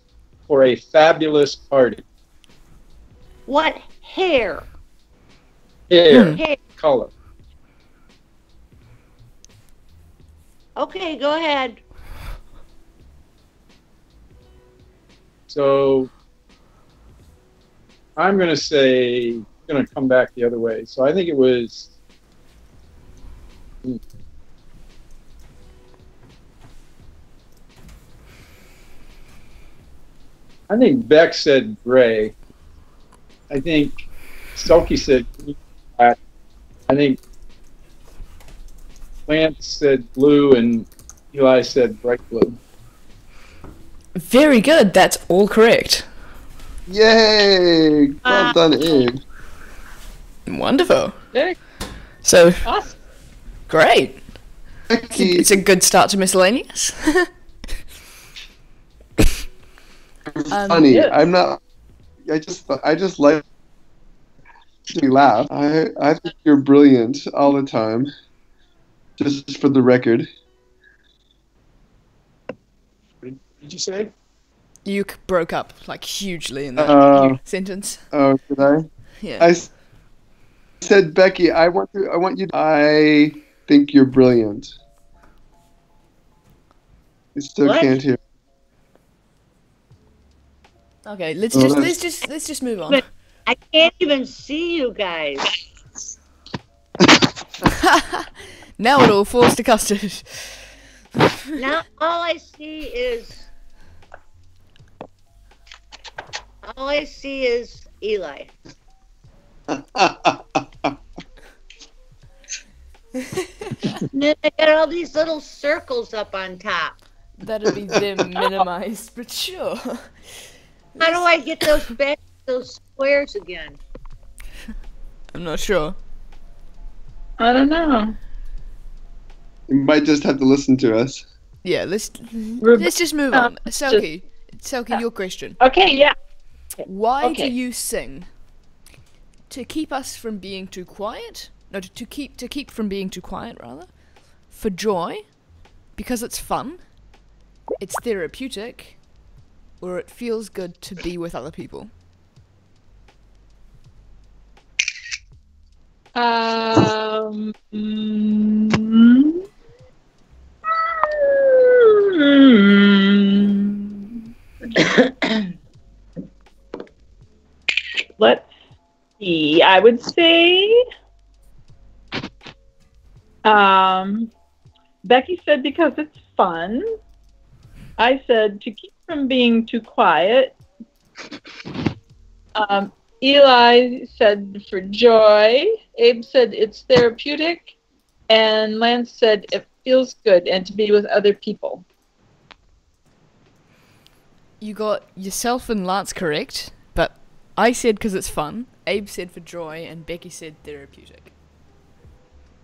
for a fabulous party? what hair? Hair Hair. color. Okay, go ahead. So I'm going to say, going to come back the other way. So I think it was. I think Beck said gray. I think Selkie said black. I think Lance said blue, and Eli said bright blue. Very good, that's all correct. Yay! Well done, Abe. Wonderful. Very So, awesome. great. Becky, It's a good start to miscellaneous. funny. yes. I'm not. I just like to laugh. I think you're brilliant all the time. Just for the record. What did you say? You broke up like hugely in that sentence. Oh, did I? Yeah. Said, Becky, I want you. I think you're brilliant. You still What? can't hear. Okay, let's Oh, just move on. But I can't even see you guys. Now it all falls to custard. Now all I see is Eli. And then I got all these little circles up on top. That'd be them minimized, but sure. How do I get those back those squares again? I'm not sure. I don't know. You might just have to listen to us. Yeah, let's just move Uh, on. Selkie, your question. Okay, yeah. Why Okay. do you sing? To keep us from being too quiet? No, to keep from being too quiet, rather. For joy? Because it's fun? It's therapeutic? Or it feels good to be with other people? Let's see. I would say, Becky said because it's fun. I said to keep from being too quiet. Eli said for joy. Abe said it's therapeutic. And Lance said it feels good and to be with other people. You got yourself and Lance correct, but I said because it's fun, Abe said for joy, and Becky said therapeutic.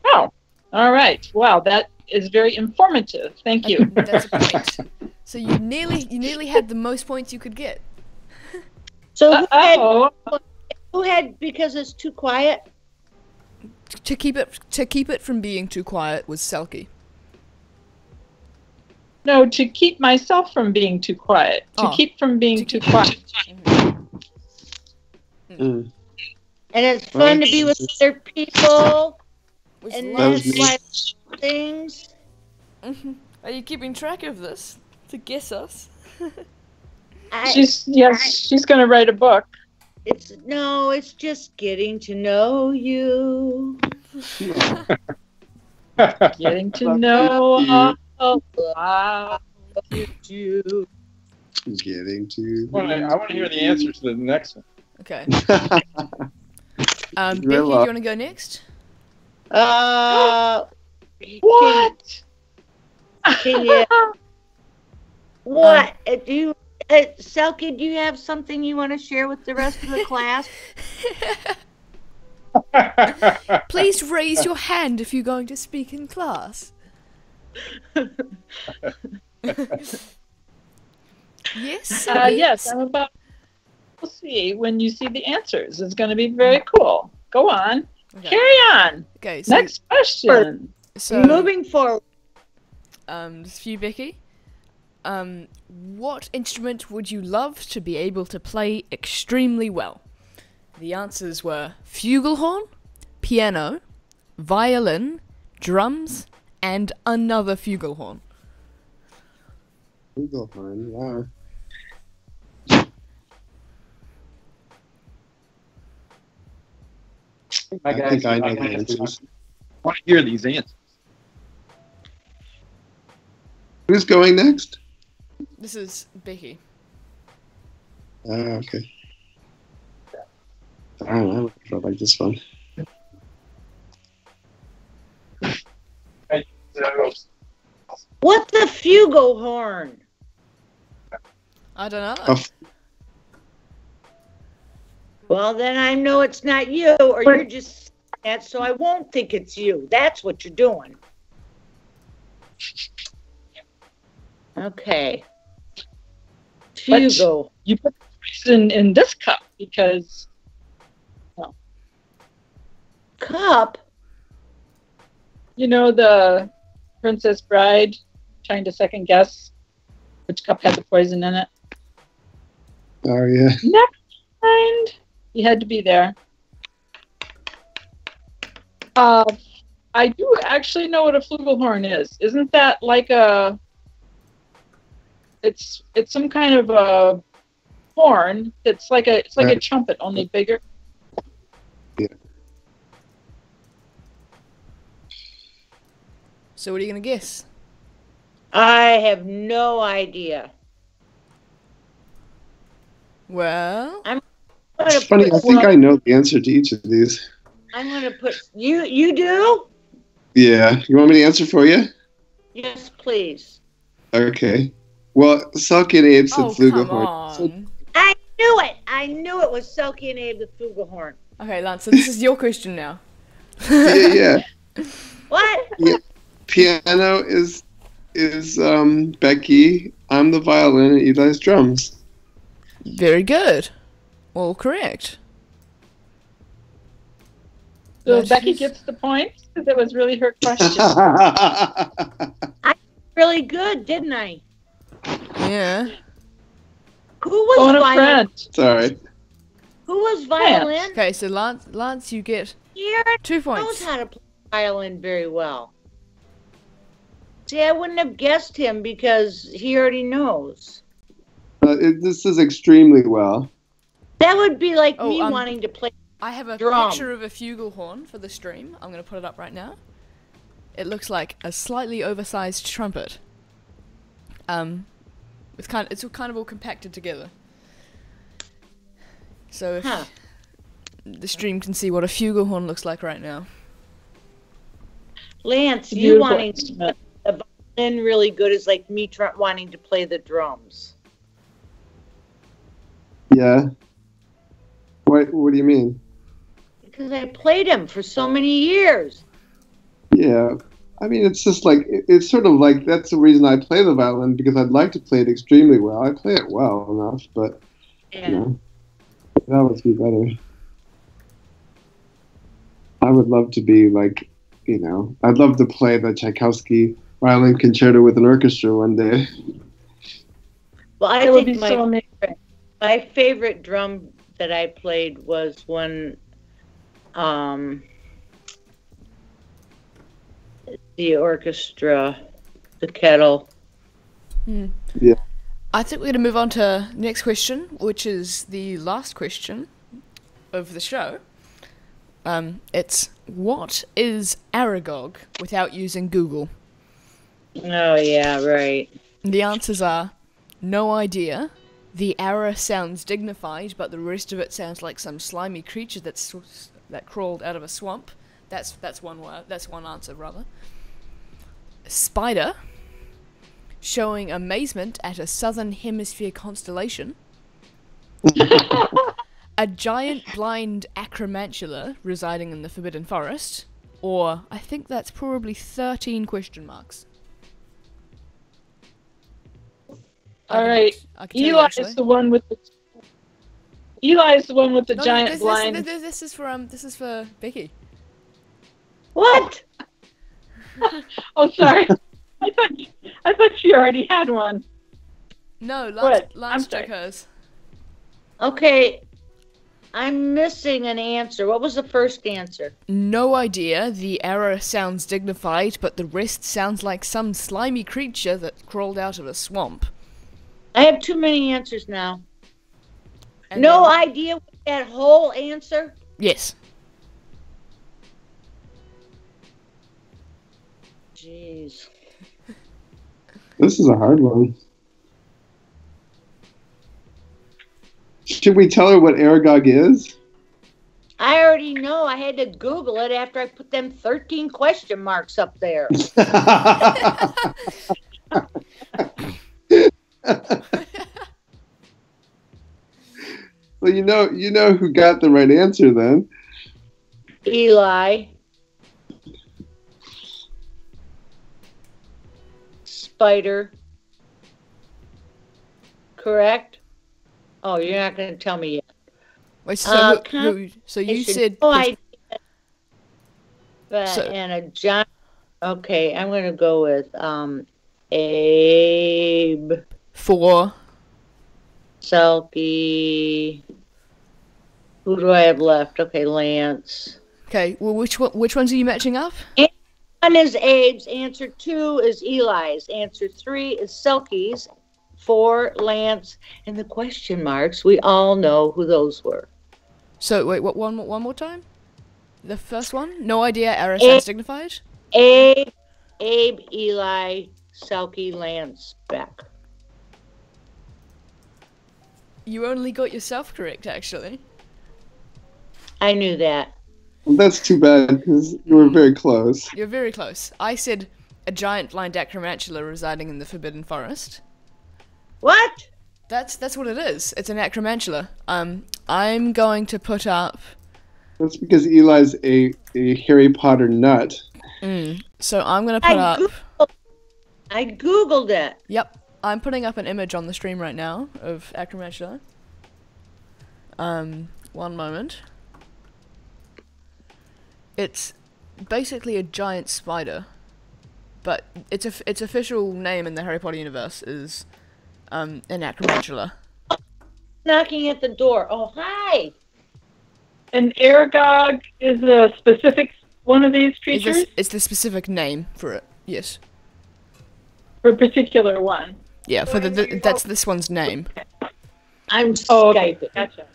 Oh, all right. Wow, that is very informative. Thank you. That's a point. So you nearly had the most points you could get. So Oh, who had because it's too quiet? To keep it from being too quiet was Selkie. no, to keep myself from being too quiet. To Oh. keep from being too quiet. Mm. And it's fun to be with other people Was and That was then me. like things. Are you keeping track of this to guess us? She's going to write a book. It's just getting to know you. Getting to know all about you. Getting to. I want to hear the answer to the next one. Okay. Becky, do you want to go next? What? Can you, what? Do you, Selkie, do you have something you want to share with the rest of the class? Please raise your hand if you're going to speak in class. Yes? Yes, I'm about. We'll see when you see the answers. It's going to be very cool. Go on. Okay. Carry on. Okay, so, Next question. so Moving forward. this for you, Becky. What instrument would you love to be able to play extremely well? The answers were flugelhorn, piano, violin, drums, and another flugelhorn. Flugelhorn, wow. I think I know the answers. I want to hear these answers. Who's going next? This is Becky. Okay. I don't know if I like this one. What's the flugelhorn? I don't know. Oh. Well, then I know it's not you, or you're just that, so I won't think it's you. That's what you're doing. Okay. Flugel. You put the poison in this cup because Cup? you know the Princess Bride trying to second guess which cup had the poison in it. Oh, yeah. Next kind. You had to be there. I do actually know what a flugelhorn is. Isn't that like a? It's some kind of a horn. It's like a Right. trumpet, only bigger. So what are you gonna guess? I have no idea. Well, I'm It's gonna funny. I put. think I know the answer to each of these. I'm gonna put. You do? Yeah. You want me to answer for you? Yes, please. Okay. Well, Selkie and Abe said oh come flugelhorn. So- on. I knew it. I knew it was Selkie and Abe the Flugelhorn. Okay, Lance. So this is your question now. yeah. What? Piano is Becky. I'm the violin and Eli's drums. Very good. All correct. So Nice. Becky gets the point because it was really her question. Really good, didn't I? Yeah. Who was Phone a violin? friend. Sorry. Who was violin? Okay, so Lance, you get Here 2 knows points. how to play violin very well. See, I wouldn't have guessed him because he already knows. This is extremely well. That would be like Oh, me um, wanting to play. I have a Drum. picture of a flugelhorn for the stream. I'm gonna put it up right now. It looks like a slightly oversized trumpet. It's kind of all compacted together. So if Huh. the stream can see what a flugelhorn looks like right now. Lance, you Beautiful wanting to instrument. play the violin really good is like me wanting to play the drums. Yeah. What do you mean? Because I played him for so many years. Yeah. I mean, it's just like, it's sort of like, that's the reason I play the violin, because I'd like to play it extremely well. I play it well enough, but, Yeah. you know, that would be better. I would love to be like, you know, I'd love to play the Tchaikovsky violin concerto with an orchestra one day. Well, I It would be think so amazing. my favorite drum that I played was when the orchestra, the kettle. Yeah. I think we're going to move on to next question, which is the last question of the show. It's what is Aragog without using Google? Oh yeah, right. The answers are no idea. The ara sounds dignified, but the rest of it sounds like some slimy creature that crawled out of a swamp. That's one word. That's one answer, rather. Spider, showing amazement at a southern hemisphere constellation. A giant blind acromantula residing in the Forbidden Forest. Or, I think that's probably 13 question marks. All right. I can tell you, Eli actually. is the one with the No, giant blind. This is for Becky. What? Oh, sorry. I thought she already had one. No, What? Lance I'm sorry. took hers. Okay, I'm missing an answer. What was the first answer? No idea. The error sounds dignified, but the rest sounds like some slimy creature that crawled out of a swamp. I have too many answers now. And No then- idea what that whole answer? Yes. Jeez. This is a hard one. Should we tell her what Aragog is? I already know. I had to Google it after I put them 13 question marks up there. Well, you know who got the right answer then. Eli. Spider. Correct? Oh, you're not going to tell me yet. Wait, so Uh, so you should said know but So- and a giant. Okay, I'm going to go with Abe, 4. Selkie. Who do I have left? Okay, Lance. Okay, well, which ones are you matching up? One is Abe's. Answer 2 is Eli's. Answer 3 is Selkie's. for Lance, and the question marks. We all know who those were. So wait, what? One more time. The first one. No idea. RSS signified. Abe, Eli, Selkie, Lance, Beck. You only got yourself correct, actually. I knew that. Well, that's too bad because you were very close. You're very close. I said a giant blind acromantula residing in the Forbidden Forest. What? That's what it is. It's an acromantula. I'm going to put up. That's because Eli's a Harry Potter nut. So I'm gonna put up. I googled it. Yep, I'm putting up an image on the stream right now of acromantula. One moment. It's basically a giant spider, but its official name in the Harry Potter universe is an acromantula. Knocking at the door. Oh, hi. An Aragog is a specific one of these creatures? It's the specific name for it. Yes. For a particular one. Yeah, for that's this one's name. I'm Okay. Skyping. Gotcha.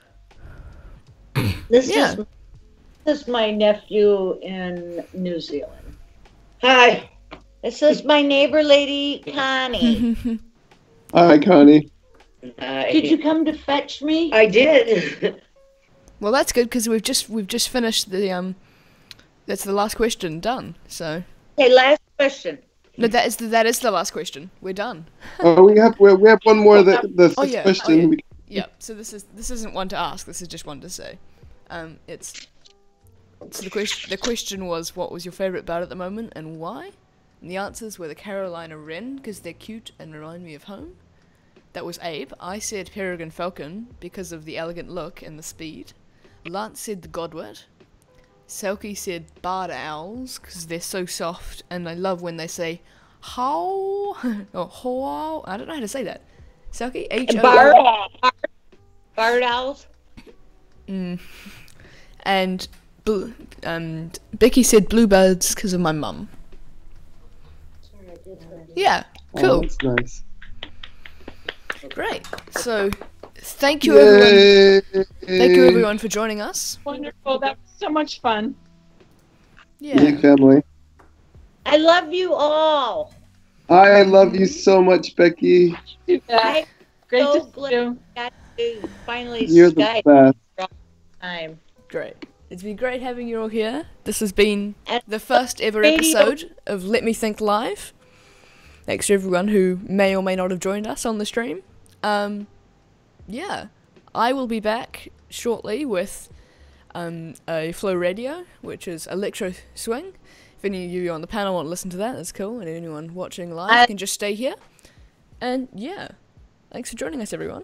This Yeah. is my nephew in New Zealand. Hi. This is my neighbor lady, Connie. Hi, Connie. Did you come to fetch me? I did. Well, that's good because we've just finished the That's the last question done. So. Okay, last question. No, that is the last question. We're done. Oh, we have one more. The Oh, sixth yeah. question. Yeah. So this isn't one to ask. This is just one to say. So the question was, what was your favorite bird at the moment and why? And the answers were the Carolina wren because they're cute and remind me of home. That was Abe. I said peregrine falcon because of the elegant look and the speed. Lance said the godwit. Selkie said barred owls because they're so soft and I love when they say how or how. I don't know how to say that. Selkie, H-O. Barred owls. And Becky said bluebirds because of my mum. Yeah, cool. Oh, that's nice. Great. So, thank you everyone. Yay! Thank you everyone for joining us. Wonderful. That was so much fun. Yeah. Big family. I love you all. I love you so much, Becky. I'm Great so to see glad you. I got to finally You're the Skype best. time. Great. It's been great having you all here. This has been And the first ever radio- episode of Let Me Think Live. Thanks to everyone who may or may not have joined us on the stream. Yeah. I will be back shortly with a Flow Radio, which is electro swing. If any of you on the panel want to listen to that, that's cool. And anyone watching live can just stay here. And yeah, thanks for joining us, everyone.